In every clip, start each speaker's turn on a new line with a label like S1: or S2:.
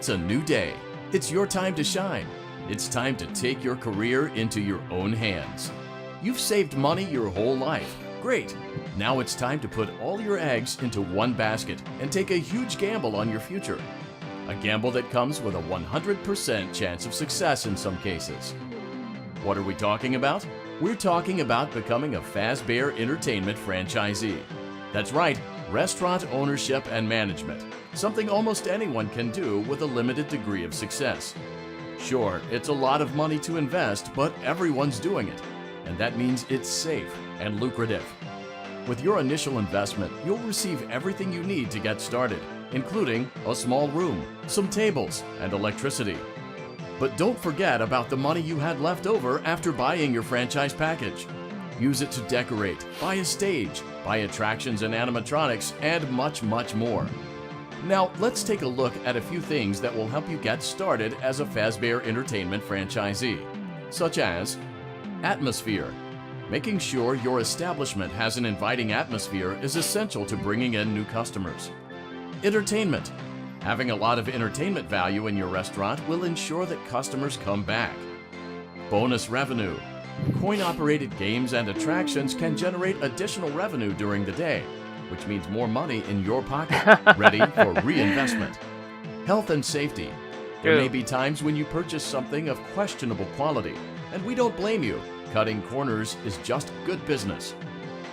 S1: It's a new day. It's your time to shine. It's time to take your career into your own hands. You've saved money your whole life. Great. Now it's time to put all your eggs into one basket and take a huge gamble on your future. A gamble that comes with a 100% chance of success in some cases. What are we talking about? We're talking about becoming a Fazbear Entertainment franchisee. That's right, restaurant ownership and management. Something almost anyone can do with a limited degree of success. Sure, it's a lot of money to invest, but everyone's doing it. And that means it's safe and lucrative. With your initial investment, you'll receive everything you need to get started, including a small room, some tables, and electricity. But don't forget about the money you had left over after buying your franchise package. Use it to decorate, buy a stage, buy attractions and animatronics, and much, much more. Now, let's take a look at a few things that will help you get started as a Fazbear Entertainment franchisee, such as atmosphere. Making sure your establishment has an inviting atmosphere is essential to bringing in new customers. Entertainment. Having a lot of entertainment value in your restaurant will ensure that customers come back. Bonus revenue. Coin-operated games and attractions can generate additional revenue during the day, which means more money in your pocket, ready for reinvestment. Health and safety. There may be times when you purchase something of questionable quality, and we don't blame you. Cutting corners is just good business.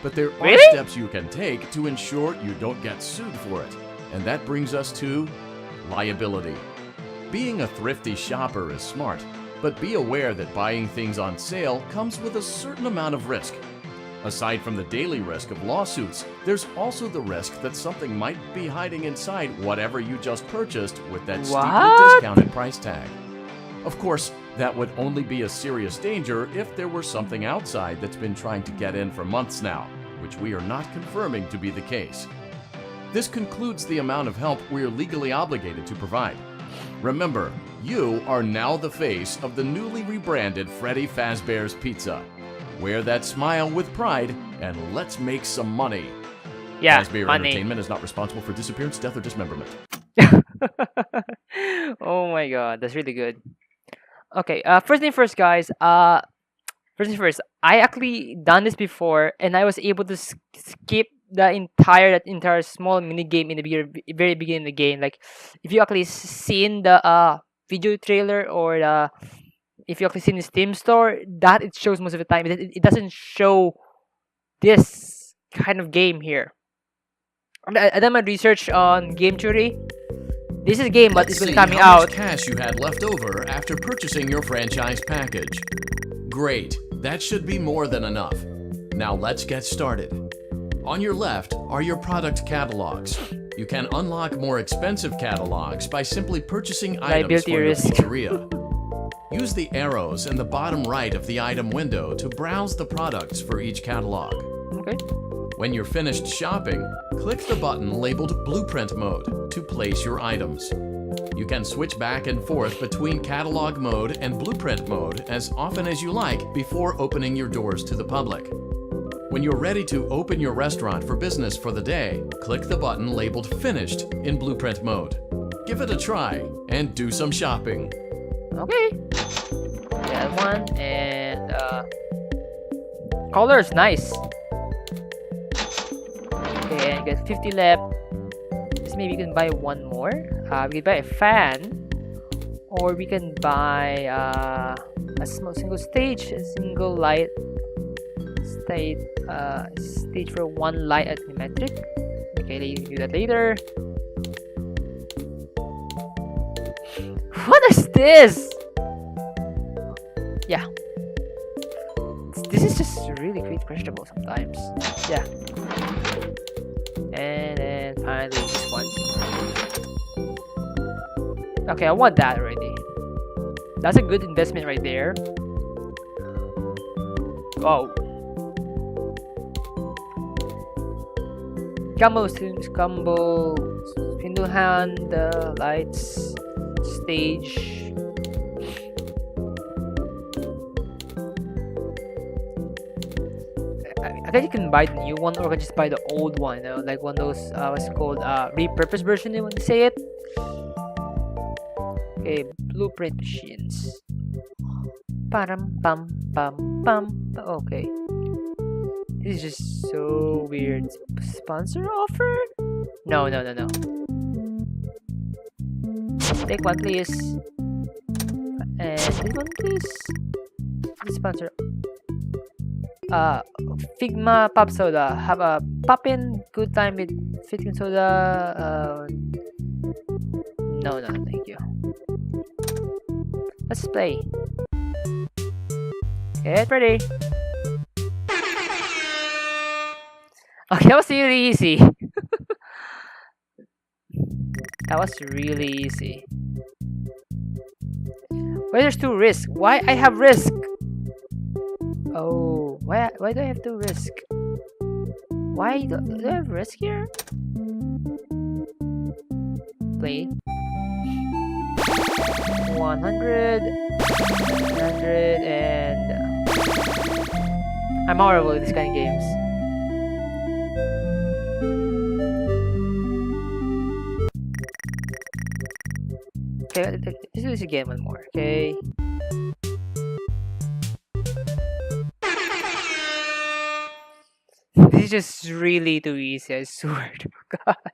S1: But there are steps you can take to ensure you don't get sued for it. And that brings us to liability. Being a thrifty shopper is smart, but be aware that buying things on sale comes with a certain amount of risk. Aside from the daily risk of lawsuits, there's also the risk that something might be hiding inside whatever you just purchased with that steeply discounted price tag. Of course, that would only be a serious danger if there were something outside that's been trying to get in for months now, which we are not confirming to be the case. This concludes the amount of help we're legally obligated to provide. Remember, you are now the face of the newly rebranded Freddy Fazbear's Pizza. Wear that smile with pride, and let's make some money.
S2: Yeah,
S1: Fazbear
S2: money.
S1: Entertainment is not responsible for disappearance, death, or dismemberment.
S2: Oh my god, that's really good. Okay, first thing first, guys. First thing first, I actually done this before, and I was able to skip the entire small mini game in the very beginning of the game. Like, if you actually seen the video trailer or if you actually seen the Steam store, that it shows most of the time. It doesn't show this kind of game here. I done my research on Game Theory. This is a game, but it's going to be coming
S1: how
S2: out.
S1: much cash you had left over after purchasing your franchise package. Great, that should be more than enough. Now let's get started. On your left are your product catalogs. You can unlock more expensive catalogs by simply purchasing items for your pizzeria. Use the arrows in the bottom right of the item window to browse the products for each catalog.
S2: Okay.
S1: When you're finished shopping, click the button labeled Blueprint Mode to place your items. You can switch back and forth between Catalog Mode and Blueprint Mode as often as you like before opening your doors to the public. When you're ready to open your restaurant for business for the day, click the button labeled Finished in Blueprint Mode. Give it a try and do some shopping.
S2: Okay. That one, and color is nice. Okay, and get 50 left. This maybe we can buy one more. We can buy a fan, or we can buy a single stage, a single light stage for one light at Metric. Okay, let's do that later. What is this? Yeah, this is just really questionable sometimes. Yeah. And then finally this one. Okay, I want that already. That's a good investment right there. Oh. Combo, spindle hand, lights, stage. I guess you can buy the new one, or I can just buy the old one, like one of those what's it called, repurposed version, you want to say it. Okay, blueprint machines. Param pam pam pam. Okay. This is just so weird. Sponsor offer? No. Take one, please. And this one, please. This sponsor. Figma Pop Soda. Have a pop-in good time with Fitkin Soda. No, thank you. Let's play. Get ready. Okay, that was really easy. That was really easy. Why there's 2 risk? Why I have risk? Oh, why do I have 2 risk? Why do I have risk here? Play. 100, 100, and I'm horrible with this kind of games. Okay, let's do this again one more, okay? This is just really too easy, I swear to God.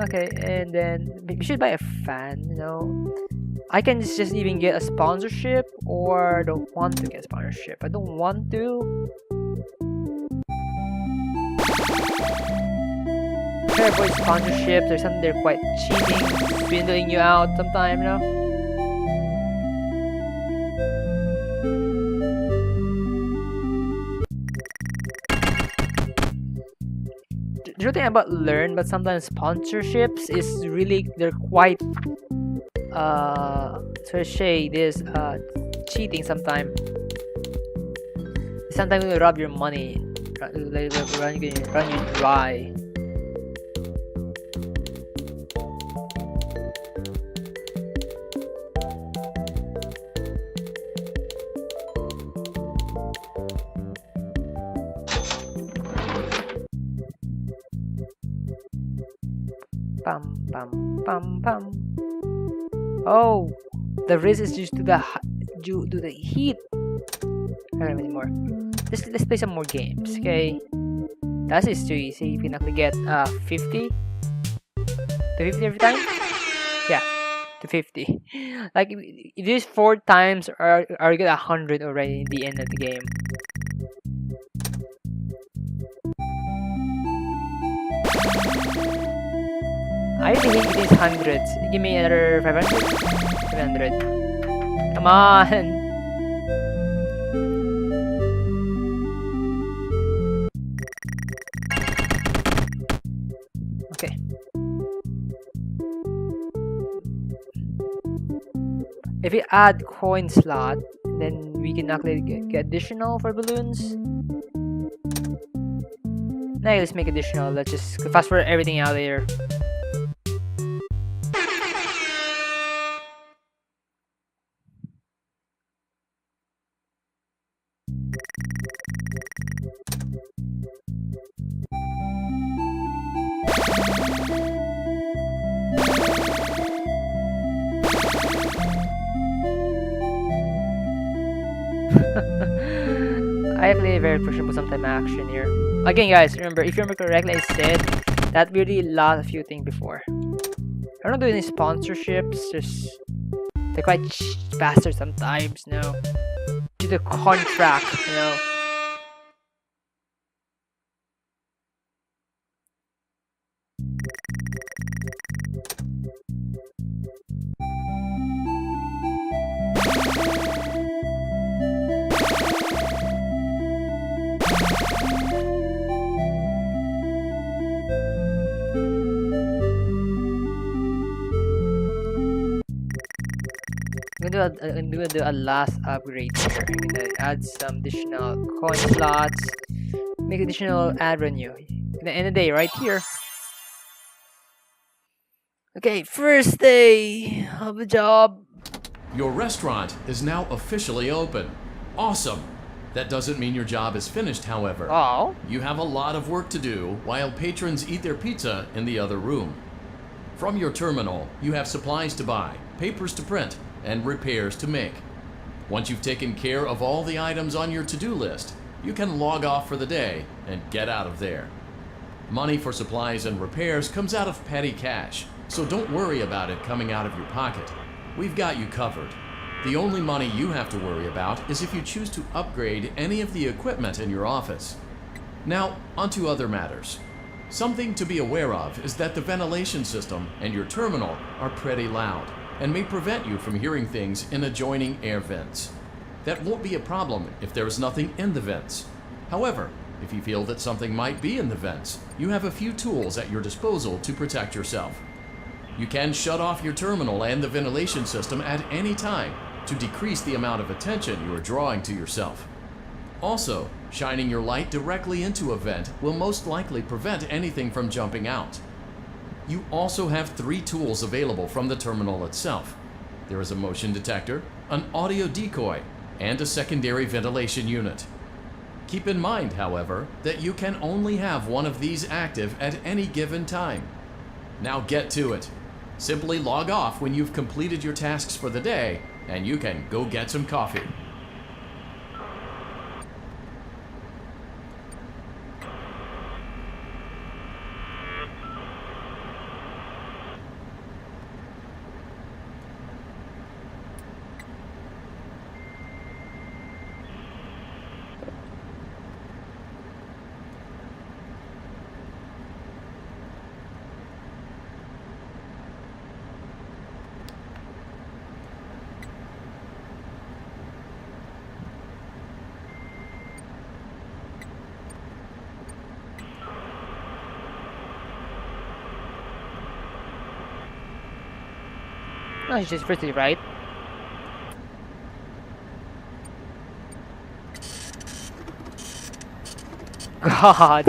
S2: Okay, and then we should buy a fan, you know? I can just even get a sponsorship, or don't want to get a sponsorship. I don't want to. Try to avoid sponsorships or something. They're quite cheating, swindling you out sometime, you know? The real thing about learn, but sometimes sponsorships is really, they're quite so say this cheating sometimes. Sometimes they rob your money, run you dry. Pam. Oh, the risk is just due to the heat. I don't have any more. Let's play some more games, okay? That is too easy. You can actually get 50 to 50 every time. Yeah, to 50. Like if this 4 times, or you get 100 already in the end of the game. I really hate these hundreds. Give me another 500? 700. Come on! Okay. If we add coin slot, then we can actually get additional for balloons. Now let's make additional. Let's just fast forward everything out there. I actually very questionable sometime action here. Again, guys, remember, if you remember correctly, I said that we already lost a few things before. I don't do any sponsorships, just they're quite faster sometimes, you know, to the contract, you know. I'm gonna do a last upgrade here. I'm gonna add some additional coin slots, make additional ad revenue. Gonna end the day right here. Okay, first day of the job.
S1: Your restaurant is now officially open. Awesome! That doesn't mean your job is finished, however.
S2: Oh.
S1: You have a lot of work to do while patrons eat their pizza in the other room. From your terminal, you have supplies to buy, papers to print, and repairs to make. Once you've taken care of all the items on your to-do list, you can log off for the day and get out of there. Money for supplies and repairs comes out of petty cash, so don't worry about it coming out of your pocket. We've got you covered. The only money you have to worry about is if you choose to upgrade any of the equipment in your office. Now, onto other matters. Something to be aware of is that the ventilation system and your terminal are pretty loud and may prevent you from hearing things in adjoining air vents. That won't be a problem if there is nothing in the vents. However, if you feel that something might be in the vents, you have a few tools at your disposal to protect yourself. You can shut off your terminal and the ventilation system at any time to decrease the amount of attention you are drawing to yourself. Also, shining your light directly into a vent will most likely prevent anything from jumping out. You also have 3 tools available from the terminal itself. There is a motion detector, an audio decoy, and a secondary ventilation unit. Keep in mind, however, that you can only have one of these active at any given time. Now get to it. Simply log off when you've completed your tasks for the day, and you can go get some coffee.
S2: No, he's just pretty right. God.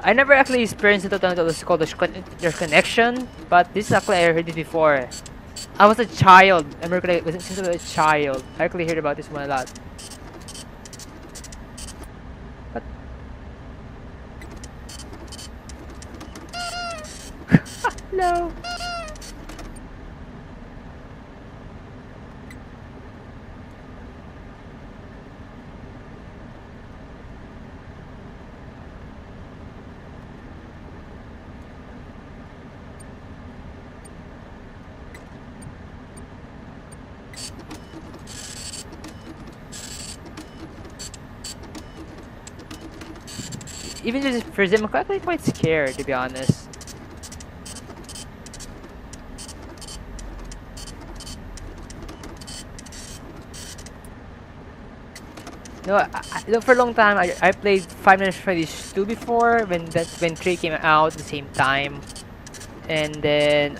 S2: I never actually experienced it until it's called the connection, but this is actually I heard it before. I was a child. I remember since I was a child. I actually heard about this one a lot. But no. Even just first I'm actually quite scared, to be honest. No, look, for a long time I played Five Nights at Freddy's 2 before when 3 came out at the same time, and then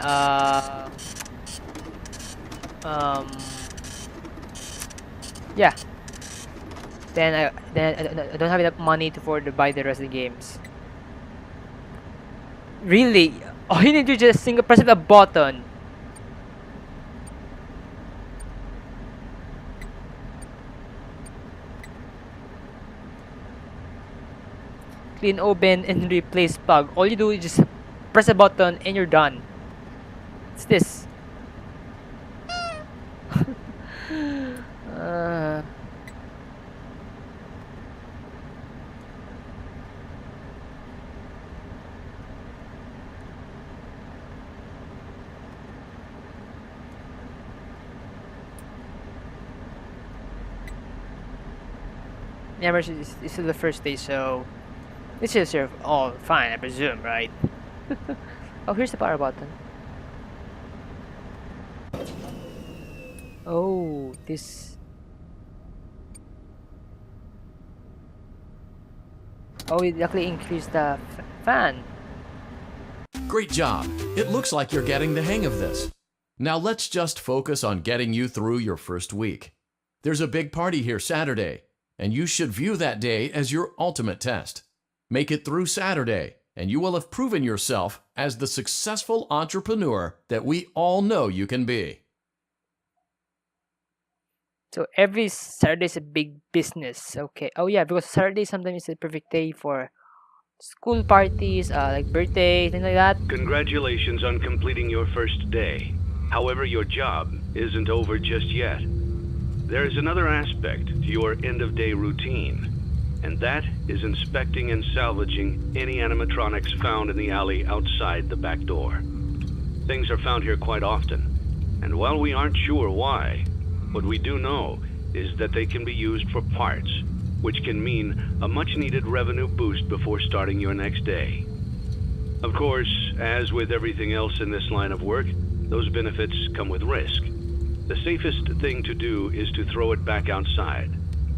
S2: yeah. Then I don't have enough money to buy the rest of the games. Really? All you need to just press the button. Clean, open, and replace plug. All you do is just press a button and you're done. What's this? Yeah, but this is the first day, so this is all fine, I presume, right? Oh, here's the power button. Oh, this. Oh, it actually increased the fan.
S1: Great job! It looks like you're getting the hang of this. Now let's just focus on getting you through your first week. There's a big party here Saturday, and you should view that day as your ultimate test. Make it through Saturday, and you will have proven yourself as the successful entrepreneur that we all know you can be.
S2: So every Saturday is a big business. Okay. Oh yeah, because Saturday sometimes is a perfect day for school parties, like birthday, things like that.
S3: Congratulations on completing your first day. However, your job isn't over just yet. There is another aspect to your end-of-day routine, and that is inspecting and salvaging any animatronics found in the alley outside the back door. Things are found here quite often, and while we aren't sure why, what we do know is that they can be used for parts, which can mean a much-needed revenue boost before starting your next day. Of course, as with everything else in this line of work, those benefits come with risk. The safest thing to do is to throw it back outside,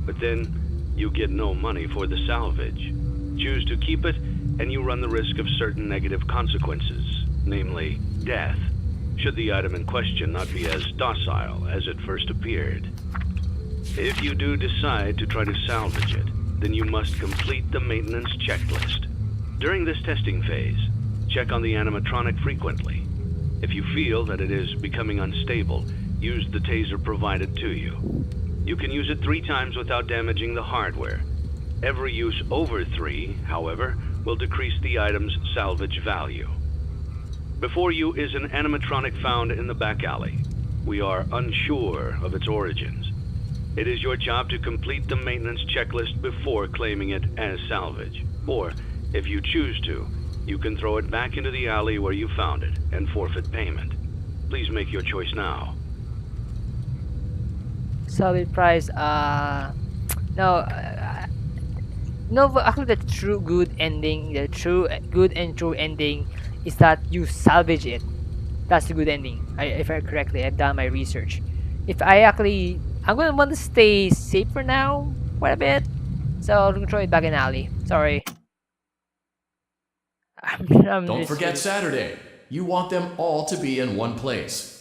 S3: but then you get no money for the salvage. Choose to keep it, and you run the risk of certain negative consequences, namely death, should the item in question not be as docile as it first appeared. If you do decide to try to salvage it, then you must complete the maintenance checklist. During this testing phase, check on the animatronic frequently. If you feel that it is becoming unstable, use the taser provided to you. You can use it 3 times without damaging the hardware. Every use over 3, however, will decrease the item's salvage value. Before you is an animatronic found in the back alley. We are unsure of its origins. It is your job to complete the maintenance checklist before claiming it as salvage. Or, if you choose to, you can throw it back into the alley where you found it and forfeit payment. Please make your choice now.
S2: Solid price. No. No, but actually, the true good ending, the true good and true ending, is that you salvage it. That's the good ending. If I correctly, I've done my research. If I'm gonna want to stay safe for now, quite a bit. So I'm gonna throw it back in alley. Sorry.
S1: Don't forget Saturday. You want them all to be in one place.